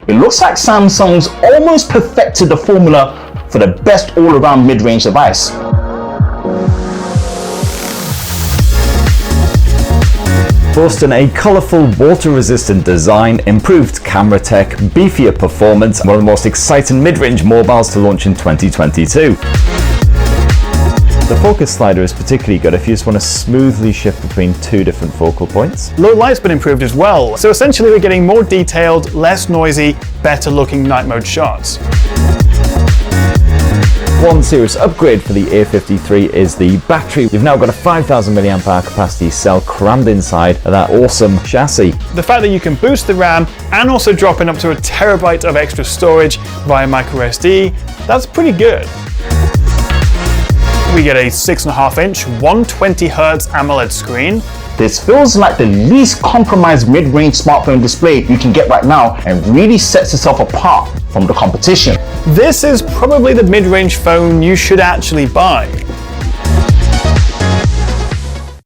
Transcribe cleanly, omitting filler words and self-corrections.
It looks like Samsung's almost perfected the formula for the best all-around mid-range device. Boasting a colourful, water-resistant design, improved camera tech, beefier performance, and one of the most exciting mid-range mobiles to launch in 2022. The focus slider is particularly good if you just want to smoothly shift between two different focal points. Low light's been improved as well, so essentially we're getting more detailed, less noisy, better looking night mode shots. One serious upgrade for the A53 is the battery. You've now got a 5,000 mAh capacity cell crammed inside of that awesome chassis. The fact that you can boost the RAM and also drop in up to 1 terabyte of extra storage via microSD, that's pretty good. We get a 6.5-inch 120Hz AMOLED screen. This feels like the least compromised mid-range smartphone display you can get right now and really sets itself apart from the competition. This is probably the mid-range phone you should actually buy.